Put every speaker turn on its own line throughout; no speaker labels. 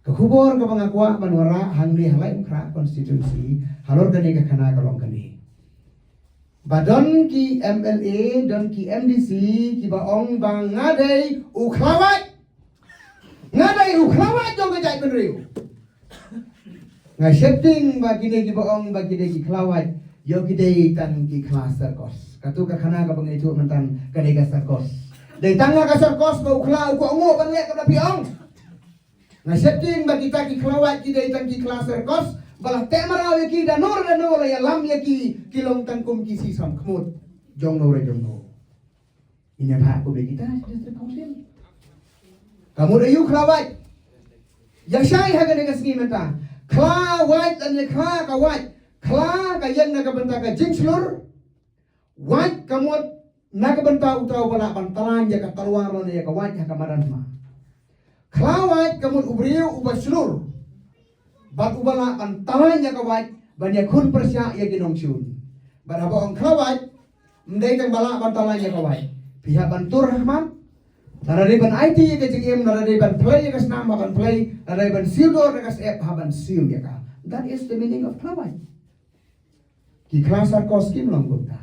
Kekubur ke pengakua manwara hangli halai mkra konstitusi halor gani ke khana kalong gani. Badon ki MLA don ki MDC ki baong bang ngadai ukhlawat jong kejai penriu. Ngai setting bagi dei ki baong bagi dei ki khlawat yo ki dei tan ki kelas serkos. Katu ka khana ka pengitu mentan ka dei ka serkos. Dei tanga ka serkos ko ukhlau ko ngo ban lek ka piong. Ngai setting bagi ta ki khlawat ki dei tan ki kelas serkos. Balah temara ki danor ya lam ya ki kilong tangkum ki sisam kemut jong no. Ini hak ko kita district council. Kamu ayu khlawat. Ya syai ha dengan sini menta. Khlawat dan ya kha ka wat. Kla ka yang na ka benta ka jingslur. Wat kamut na ka benta utaw bala pantalan ya ka talwaran ya ka wat ya ka maranma. Khlawat kamut ubriu ubaslur. Bat ubala pantalan ya kawat banyak kun persya ya ginong syun. Bada boong kawat mendai kang bala pantalan ya kawat. Pihak bantur rahmat. Naradai ban IT ya kecingim, naradai ban play ya kasnam ban play, naradai ban sildor ya kas app haban sil ya ka. That is the meaning of kawat. Ki kelas sarkoskim long gota.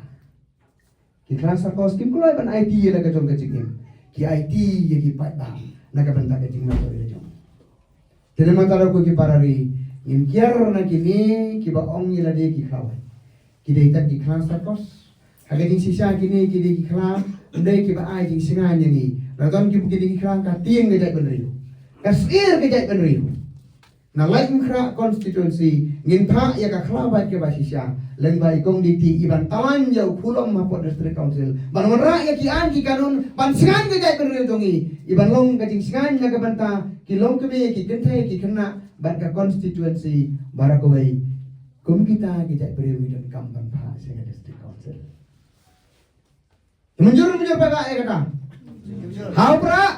Ki kelas sarkoskim kulai ban IT ya ka jong kecingim. Ki IT ya ki pat bang. Naga banta kecingim to ya jong. Jadi matara ko ki parari Imkiar na kini kiba ong yela de ki khlawai. Kidai tak ki khlas takos. Haga ding sisa kini kidai ki khlam, ndai kiba ai ding singan yani. Radon ki kidai ki khlam ka tieng ke jai benriu. Kasir ke jai benriu. Na lain khra konstitusi ngin pha ya ka khlawai ke ba sisa. Leng bai kong di ti iban talan jau pulong mapot district council. Ban ra ya ki an ki kanun ban singan ke jai benriu tongi. Iban long ka ding singan na ka banta ki long ke be ki kentai ki kena Barka konstituensi barakowai kum kita beri dan kampan pa sehingga district council. Menjur pada kata. Hau pra